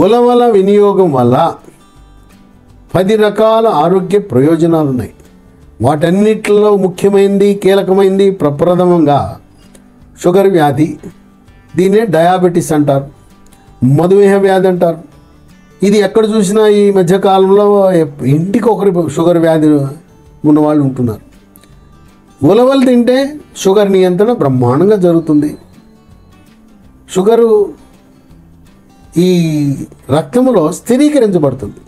ఉలవల వినియోగం వల్ల 10 రకాల ఆరోగ్య ప్రయోజనాలు ఉన్నాయి. వాటన్నిటిలో ముఖ్యమైనది, కీలకమైనది, ప్రప్రథమంగా షుగర్ వ్యాధి. దీన్నే డయాబెటీస్ అంటారు, మధుమేహ వ్యాధి అంటారు. ఇది ఎక్కడ చూసినా ఈ మధ్యకాలంలో ఇంటికి ఒకరి షుగర్ వ్యాధి ఉన్నవాళ్ళు ఉంటున్నారు. ఉలవలు తింటే షుగర్ నియంత్రణ బ్రహ్మాండంగా జరుగుతుంది. షుగరు ఈ రక్తంలో స్థిరీకరించబడుతుంది.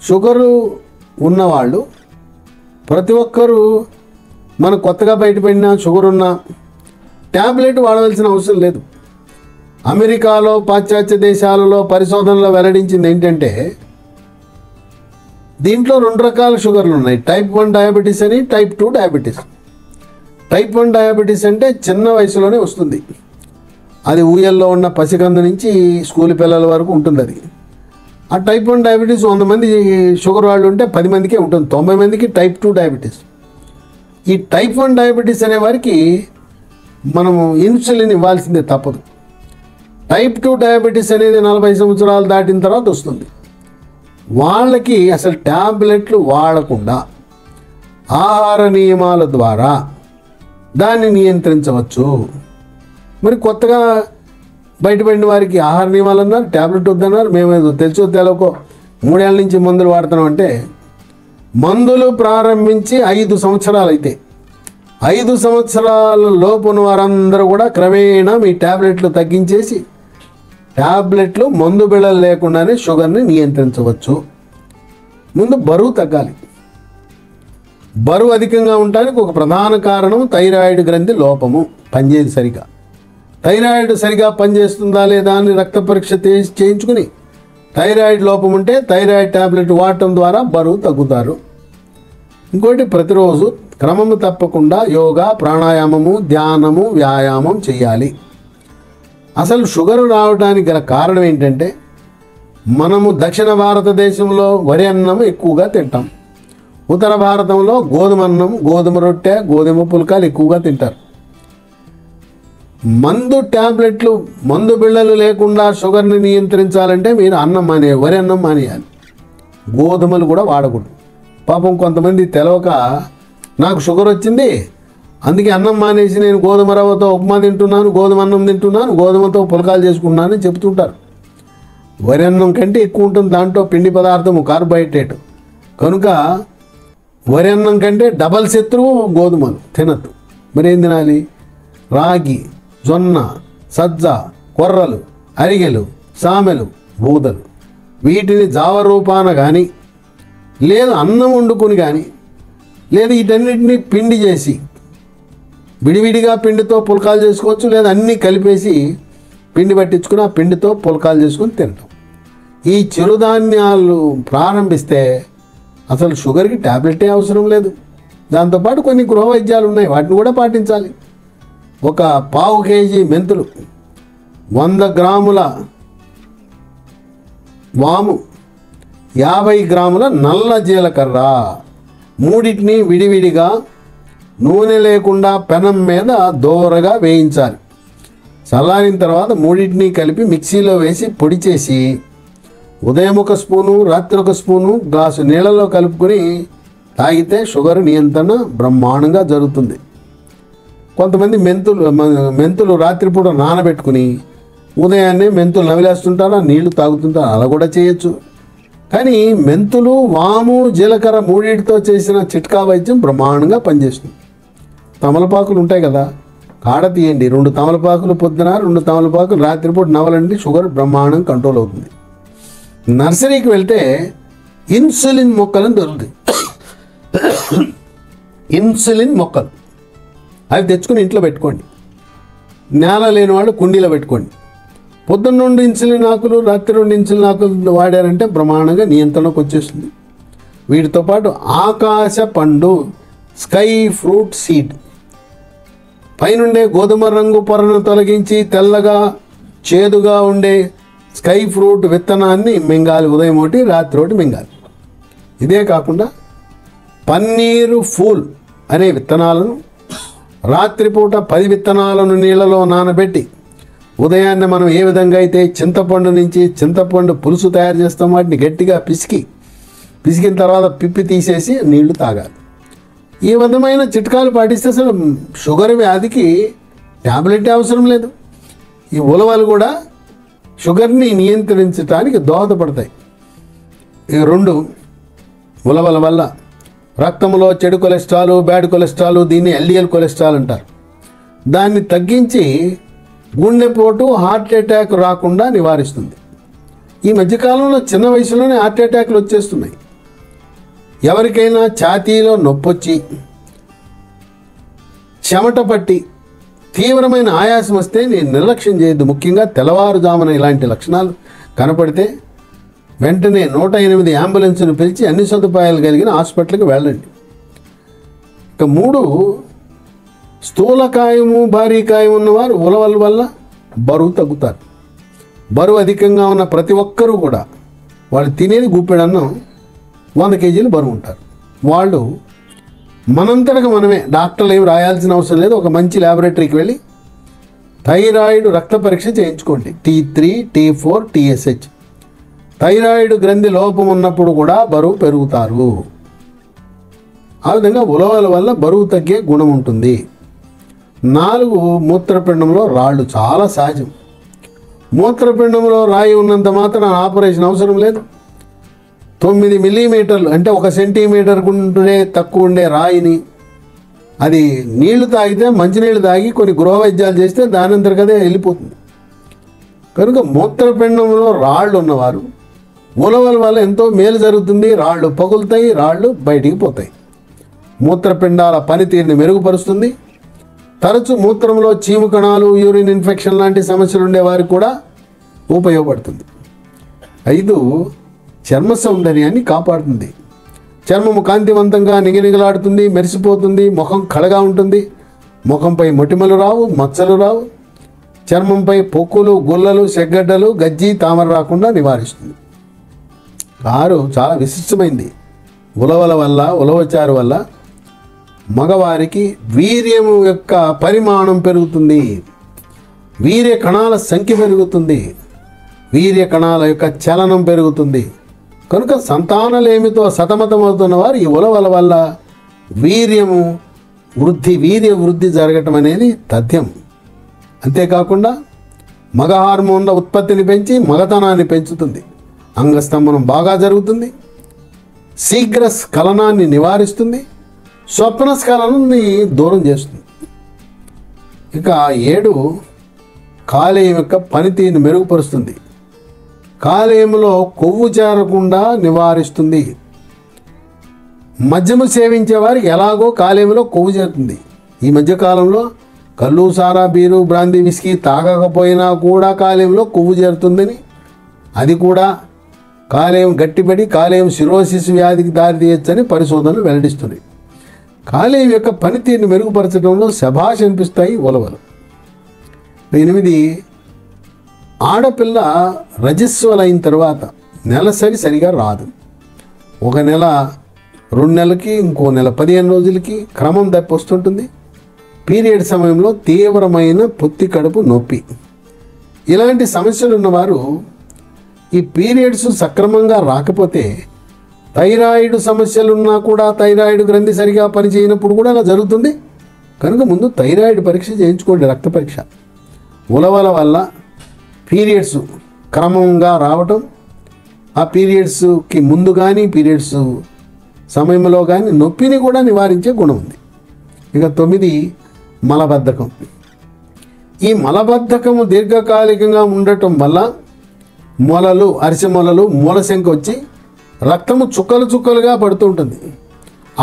షుగరు ఉన్నవాళ్ళు ప్రతి ఒక్కరూ మన కొత్తగా బయటపడిన షుగర్ ఉన్న ట్యాబ్లెట్ వాడవలసిన అవసరం లేదు. అమెరికాలో, పాశ్చాత్య దేశాలలో పరిశోధనలో వెల్లడించింది ఏంటంటే దీంట్లో 2 రకాల షుగర్లు ఉన్నాయి. టైప్ 1 డయాబెటీస్ అని, టైప్ 2 డయాబెటీస్. టైప్ 1 డయాబెటీస్ అంటే చిన్న వయసులోనే వస్తుంది. అది ఊయల్లో ఉన్న పసికందు నుంచి స్కూల్ పిల్లల వరకు ఉంటుంది. అది ఆ టైప్ 1 డయాబెటీస్ 100 మంది షుగర్ వాళ్ళు ఉంటే 10 మందికే ఉంటుంది. 90 మందికి టైప్ 2 డయాబెటీస్. ఈ టైప్ 1 డయాబెటీస్ అనే వారికి మనము ఇన్సులిన్ ఇవ్వాల్సిందే తప్పదు. టైప్ 2 డయాబెటీస్ అనేది 40 సంవత్సరాలు దాటిన తర్వాత వస్తుంది. వాళ్ళకి అసలు ట్యాబ్లెట్లు వాడకుండా ఆహార నియమాల ద్వారా దాన్ని నియంత్రించవచ్చు. మరి కొత్తగా బయటపడిన వారికి ఆహార నియమాలు అన్నారు, ట్యాబ్లెట్ వద్దన్నారు. మేము తెలుసో తెలవకో 3 ఏళ్ళ నుంచి మందులు వాడుతున్నామంటే, మందులు ప్రారంభించి 5 సంవత్సరాలు అయితే 5 సంవత్సరాల లోపు ఉన్న వారందరూ కూడా క్రమేణా మీ ట్యాబ్లెట్లు తగ్గించేసి ట్యాబ్లెట్లు మందు బిళ్ళలు లేకుండానే షుగర్ని నియంత్రించవచ్చు. ముందు బరువు తగ్గాలి. బరువు అధికంగా ఉండడానికి ఒక ప్రధాన కారణం థైరాయిడ్ గ్రంథి లోపము, పనిచేయదు సరిగా. థైరాయిడ్ సరిగా పనిచేస్తుందా లేదా అని రక్త పరీక్ష చేయించుకుని థైరాయిడ్ లోపం ఉంటే థైరాయిడ్ ట్యాబ్లెట్ వాడటం ద్వారా బరువు తగ్గుతారు. ఇంకోటి, ప్రతిరోజు క్రమము తప్పకుండా యోగా, ప్రాణాయామము, ధ్యానము, వ్యాయామం చేయాలి. అసలు షుగర్ రావడానికి గల కారణం ఏంటంటే మనము దక్షిణ భారతదేశంలో వరి అన్నం ఎక్కువగా తింటాం. ఉత్తర భారతంలో గోధుమ అన్నం, గోధుమ రొట్టె, గోధుమ పుల్కాలు ఎక్కువగా తింటారు. మందు ట్యాబ్లెట్లు, మందు బిళ్ళలు లేకుండా షుగర్ని నియంత్రించాలంటే మీరు అన్నం వరి అన్నం మానేయాలి. గోధుమలు కూడా వాడకూడదు. పాపం కొంతమంది తెలవక నాకు షుగర్ వచ్చింది అందుకే అన్నం మానేసి నేను గోధుమ రవ్వతో ఉప్మా తింటున్నాను, గోధుమ అన్నం తింటున్నాను, గోధుమతో పులకాలు చేసుకుంటున్నాను అని చెప్తుంటారు. వరి అన్నం కంటే ఎక్కువ ఉంటుంది దాంట్లో పిండి పదార్థము, కార్బోహైడ్రేట్. కనుక వరి అన్నం కంటే డబల్ శత్రువు గోధుమలు తినద్దు. మరి ఏం తినాలి? రాగి, జొన్న, సజ్జ, కొర్రలు, అరిగెలు, సామెలు, బూదలు. వీటిని జావ రూపాన కానీ లేదు అన్నం వండుకొని కానీ లేదు వీటన్నిటిని పిండి చేసి విడివిడిగా పిండితో పుల్కాలు చేసుకోవచ్చు. లేదా అన్నీ కలిపేసి పిండి పట్టించుకుని ఆ పిండితో పుల్కాలు చేసుకుని తింటాం. ఈ చిరుధాన్యాలు ప్రారంభిస్తే అసలు షుగర్కి ట్యాబ్లెటే అవసరం లేదు. దాంతోపాటు కొన్ని గృహ వైద్యాలు ఉన్నాయి, వాటిని కూడా పాటించాలి. ఒక పావు కేజీ మెంతులు, 100 గ్రాముల వాము, 50 గ్రాముల నల్ల జీలకర్ర, మూడింటిని విడివిడిగా నూనె లేకుండా పెనం మీద దోరగా వేయించాలి. చల్లారిన తర్వాత మూడింటిని కలిపి మిక్సీలో వేసి పొడి చేసి ఉదయం 1 స్పూను, రాత్రి 1 స్పూను గ్లాసు నీళ్ళలో కలుపుకొని తాగితే షుగర్ నియంత్రణ బ్రహ్మాండంగా జరుగుతుంది. కొంతమంది మెంతులు రాత్రిపూట నానబెట్టుకుని ఉదయాన్నే మెంతులు నవిలేస్తుంటారు, నీళ్లు తాగుతుంటారు. అలా కూడా చేయొచ్చు. కానీ మెంతులు, వాము, జీలకర్ర మూడింటితో చేసిన చిట్కా వైద్యం బ్రహ్మాండంగా పనిచేస్తుంది. తమలపాకులు ఉంటాయి కదా, కాడ తీయండి. 2 తమలపాకులు పొద్దున, 2 తమలపాకులు రాత్రిపూట నవలండి, షుగర్ బ్రహ్మాండం కంట్రోల్ అవుతుంది. నర్సరీకి వెళ్తే ఇన్సులిన్ మొక్కలను దొరుకుతాయి. ఇన్సులిన్ మొక్కలు అవి తెచ్చుకుని ఇంట్లో పెట్టుకోండి. నేల లేని వాళ్ళు కుండీలో పెట్టుకోండి. పొద్దున్న 2 ఇన్సులిన్ ఆకులు, రాత్రి 2 ఇన్సులిన్ ఆకులు వాడారంటే బ్రహ్మాండంగా నియంత్రణకు వచ్చేస్తుంది. వీటితో పాటు ఆకాశ పండు, స్కై ఫ్రూట్ సీడ్, పైనుండే గోధుమ రంగు పొరను తొలగించి తెల్లగా చేదుగా ఉండే స్కై ఫ్రూట్ విత్తనాన్ని మింగాలి. ఉదయం 1, రాత్రి 1 మింగాలి. ఇదే కాకుండా పన్నీరు ఫూల్ అనే విత్తనాలను రాత్రిపూట 10 విత్తనాలను నీళ్ళలో నానబెట్టి ఉదయాన్నే మనం ఏ విధంగా అయితే చింతపండు నుంచి చింతపండు పులుసు తయారు చేస్తాం, వాటిని గట్టిగా పిసికిన తర్వాత పిప్పి తీసేసి నీళ్లు తాగాలి. ఈ విధమైన చిట్కాలు పాటిస్తే అసలు షుగర్ వ్యాధికి ట్యాబ్లెట్ అవసరం లేదు. ఈ ఉలవలు కూడా షుగర్ని నియంత్రించడానికి దోహదపడతాయి. ఈ 2 ఉలవల వల్ల రక్తంలో చెడు కొలెస్ట్రాల్, బ్యాడ్ కొలెస్ట్రాల్, దీన్ని LDL కొలెస్ట్రాల్ అంటారు, దాన్ని తగ్గించి గుండెపోటు, హార్ట్ అటాక్ రాకుండా నివారిస్తుంది. ఈ మధ్యకాలంలో చిన్న వయసులోనే హార్ట్ అటాక్లు వచ్చేస్తున్నాయి. ఎవరికైనా ఛాతీలో నొప్పొచ్చి, చెమట పట్టి, తీవ్రమైన ఆయాసం వస్తే నేను నిర్లక్ష్యం చేయొద్దు. ముఖ్యంగా తెల్లవారుజామున ఇలాంటి లక్షణాలు కనపడితే వెంటనే 108 అంబులెన్స్ను పిలిచి అన్ని సదుపాయాలు కలిగిన హాస్పిటల్కి వెళ్ళండి. ఇక 3 స్థూలకాయము, భారీకాయం ఉన్నవారు ఉలవల వల్ల బరువు తగ్గుతారు. బరువు అధికంగా ఉన్న ప్రతి ఒక్కరూ కూడా వాళ్ళు తినేది గుప్పెడన్నం 100 కేజీలు బరువు ఉంటారు. వాళ్ళు మనంతటగా మనమే, డాక్టర్లు ఏమి రాయాల్సిన అవసరం లేదు, ఒక మంచి ల్యాబొరేటరీకి వెళ్ళి థైరాయిడ్ రక్త పరీక్ష చేయించుకోండి. T3, T4, TSH. థైరాయిడ్ గ్రంథి లోపం ఉన్నప్పుడు కూడా బరువు పెరుగుతారు. ఆ విధంగా ఉలవల వల్ల బరువు తగ్గే గుణం ఉంటుంది. 4 మూత్రపిండంలో రాళ్ళు చాలా సహజం. మూత్రపిండంలో రాయి ఉన్నంత మాత్రం ఆపరేషన్ అవసరం లేదు. 9 మిల్లీమీటర్లు అంటే 1 సెంటీమీటర్ ఉండే తక్కువ ఉండే రాయిని అది నీళ్లు తాగితే, మంచినీళ్ళు తాగి కొన్ని గృహ వైద్యాలు చేస్తే దాని అంతర్గతే వెళ్ళిపోతుంది. కనుక మూత్రపిండంలో రాళ్ళు ఉన్నవారు ఉలవల వల్ల ఎంతో మేలు జరుగుతుంది. రాళ్ళు పగులుతాయి, రాళ్ళు బయటికి పోతాయి. మూత్రపిండాల పనితీరుని మెరుగుపరుస్తుంది. తరచు మూత్రంలో చీము కణాలు, యూరిన్ ఇన్ఫెక్షన్ లాంటి సమస్యలు ఉండేవారికి కూడా ఉపయోగపడుతుంది. 5 చర్మ సౌందర్యాన్ని కాపాడుతుంది. చర్మము కాంతివంతంగా నిగనిగలాడుతుంది, మెరిసిపోతుంది. ముఖం కళగా ఉంటుంది. ముఖంపై మొటిమలు రావు, మచ్చలు రావు. చర్మంపై పొక్కులు, గుల్లలు, సెగ్గడ్డలు, గజ్జి, తామర రాకుండా నివారిస్తుంది. 6 చాలా విశిష్టమైంది. ఉలవల వల్ల, ఉలవచారు వల్ల మగవారికి వీర్యము యొక్క పరిమాణం పెరుగుతుంది. వీర్య కణాల సంఖ్య పెరుగుతుంది. వీర్య కణాల యొక్క చలనం పెరుగుతుంది. కనుక సంతానలేమితో సతమతమవుతున్న వారు ఈ ఉలవల వల్ల వీర్య వృద్ధి జరగటం అనేది తథ్యం. అంతేకాకుండా మగ హార్మోన్ల ఉత్పత్తిని పెంచి మగతనాన్ని పెంచుతుంది. అంగస్తంభనం బాగా జరుగుతుంది. శీఘ్ర స్ఖలనాన్ని నివారిస్తుంది. స్వప్న స్ఖలనాన్ని దూరం చేస్తుంది. ఇక 7 కాలేయం యొక్క పనితీరుని మెరుగుపరుస్తుంది. కాలేయంలో కొవ్వు చేరకుండా నివారిస్తుంది. మద్యము సేవించే వారికి ఎలాగో కాలేయంలో కొవ్వు చేరుతుంది. ఈ మధ్యకాలంలో కళ్ళు, సారా, బీరు, బ్రాందీ, విస్కీ తాగకపోయినా కూడా కాలేయంలో కొవ్వు చేరుతుందని, అది కూడా కాలేయం గట్టిపడి కాలేయం సిరోసిస్ వ్యాధికి దారితీయచ్చని పరిశోధనలు వెల్లడిస్తున్నాయి. కాలేయం యొక్క పనితీరుని మెరుగుపరచడంలో శభాష్ అనిపిస్తాయి ఉలవలు. 8 ఆడపిల్ల రజస్వలైన తర్వాత నెలసరి సరిగా రాదు. 1 నెల, 2 నెలలకి, ఇంకో నెల 15 రోజులకి క్రమం తప్పి వస్తుంటుంది. పీరియడ్ సమయంలో తీవ్రమైన పొత్తి కడుపు నొప్పి, ఇలాంటి సమస్యలు ఉన్నవారు ఈ పీరియడ్స్ సక్రమంగా రాకపోతే, థైరాయిడ్ సమస్యలున్నా కూడా థైరాయిడ్ గ్రంథి సరిగా పనిచేయనప్పుడు కూడా అలా జరుగుతుంది. కనుక ముందు థైరాయిడ్ పరీక్ష చేయించుకోండి, రక్త పరీక్ష. ఉలవల వల్ల పీరియడ్స్ క్రమంగా రావటం, ఆ పీరియడ్స్కి ముందు కానీ పీరియడ్స్ సమయంలో కానీ నొప్పిని కూడా నివారించే గుణం ఉంది. ఇక 9 మలబద్ధకం. ఈ మలబద్ధకము దీర్ఘకాలికంగా ఉండటం వల్ల మొలలు, అరిసె మొలలు, మూలశంక వచ్చి రక్తము చుక్కలు చుక్కలుగా పడుతూ ఉంటుంది.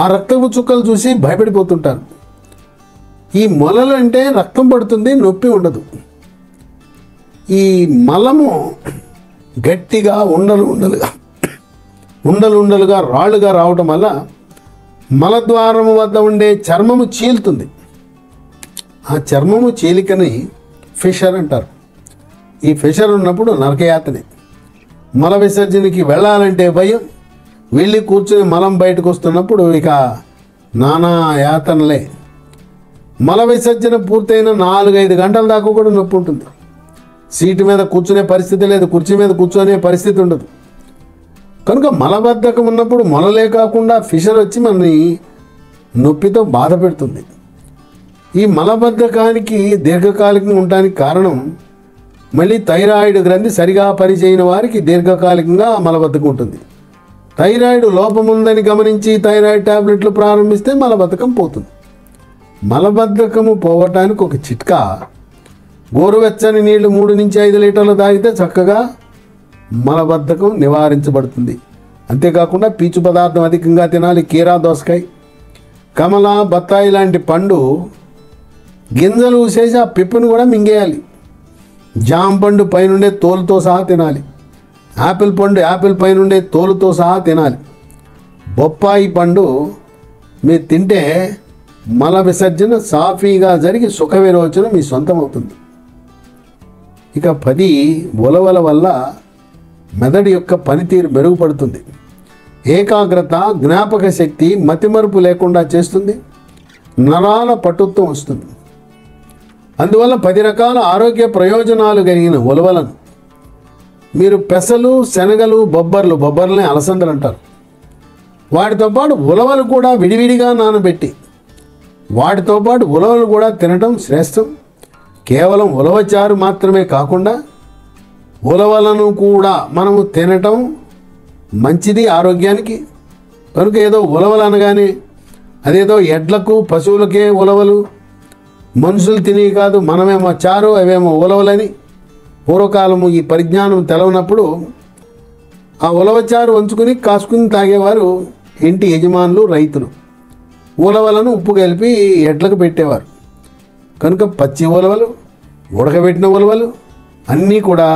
ఆ రక్తపు చుక్కలు చూసి భయపడిపోతుంటారు. ఈ మొలలు అంటే రక్తం పడుతుంది, నొప్పి ఉండదు. ఈ మలము గట్టిగా ఉండలుగా రాళ్ళుగా రావడం వల్ల మలద్వారము వద్ద ఉండే చర్మము చీలుతుంది. ఆ చర్మము చీలికని ఫిషర్ అంటారు. ఈ ఫిషర్ ఉన్నప్పుడు నరకయాతనే. మల విసర్జనకి వెళ్ళాలంటే భయం. వెళ్ళి కూర్చుని మలం బయటకు వస్తున్నప్పుడు ఇక నానా యాతనలే. మల విసర్జన పూర్తయిన 4-5 గంటల దాకా కూడా నొప్పి ఉంటుంది. సీటు మీద కూర్చునే పరిస్థితి లేదు, కుర్చీ మీద కూర్చొనే పరిస్థితి ఉండదు. కనుక మలబద్ధకం ఉన్నప్పుడు మొలలే కాకుండా ఫిషర్ వచ్చి మనని నొప్పితో బాధ పెడుతుంది. ఈ మలబద్ధకానికి దీర్ఘకాలికంగా ఉండడానికి కారణం మళ్ళీ థైరాయిడ్ గ్రంథి సరిగా పనిచేయని వారికి దీర్ఘకాలికంగా మలబద్ధకం ఉంటుంది. థైరాయిడ్ లోపం ఉందని గమనించి థైరాయిడ్ టాబ్లెట్లు ప్రారంభిస్తే మలబద్ధకం పోతుంది. మలబద్ధకము పోవటానికి ఒక చిట్కా, గోరువెచ్చని నీళ్లు 3 నుంచి 5 లీటర్లు తాగితే చక్కగా మలబద్ధకం నివారించబడుతుంది. అంతేకాకుండా పీచు పదార్థం అధికంగా తినాలి. కీరా దోసకాయ, కమల, బత్తాయి లాంటి పండు గింజలు ఊసేసి ఆ పిప్పును కూడా మింగేయాలి. జామ పండు పైనుండే తోలుతో సహా తినాలి. యాపిల్ పండు యాపిల్ పైనుండే తోలుతో సహా తినాలి. బొప్పాయి పండు మీరు తింటే మల విసర్జన సాఫీగా జరిగి సుఖ విరోచన మీ సొంతం అవుతుంది. ఇక 10 ఉలవల వల్ల మెదడు యొక్క పనితీరు మెరుగుపడుతుంది. ఏకాగ్రత, జ్ఞాపక శక్తి, మతిమరుపు లేకుండా చేస్తుంది. నరాల పటుత్వం వస్తుంది. అందువల్ల 10 రకాల ఆరోగ్య ప్రయోజనాలు కలిగిన ఉలవలను మీరు పెసలు, శనగలు, బొబ్బర్లని అలసందలు అంటారు, వాటితో పాటు ఉలవలు కూడా విడివిడిగా నానబెట్టి వాటితో పాటు ఉలవలు కూడా తినటం శ్రేష్టం. కేవలం ఉలవచారు మాత్రమే కాకుండా ఉలవలను కూడా మనము తినటం మంచిది ఆరోగ్యానికి. కనుక ఏదో ఉలవలు అనగానే అదేదో ఎడ్లకు పశువులకే ఉలవలు, మనుషులు తిని కాదు, మనమేమో చారు అవేమో ఉలవలని పూర్వకాలము ఈ పరిజ్ఞానం తెలవనప్పుడు ఆ ఉలవచారు వంచుకుని కాసుకుని తాగేవారు ఇంటి యజమానులు, రైతులు. ఉలవలను ఉప్పు కలిపి ఎడ్లకు పెట్టేవారు. కనుక పచ్చి ఉలవలు, ఉడకబెట్టిన ఉలవలు అన్నీ కూడా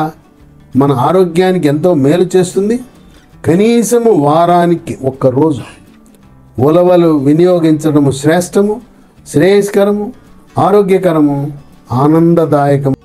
మన ఆరోగ్యానికి ఎంతో మేలు చేస్తుంది. కనీసము వారానికి 1 రోజు ఉలవలు వినియోగించడము శ్రేష్టము, శ్రేయస్కరము, ఆరోగ్యకరము, ఆనందదాయకము.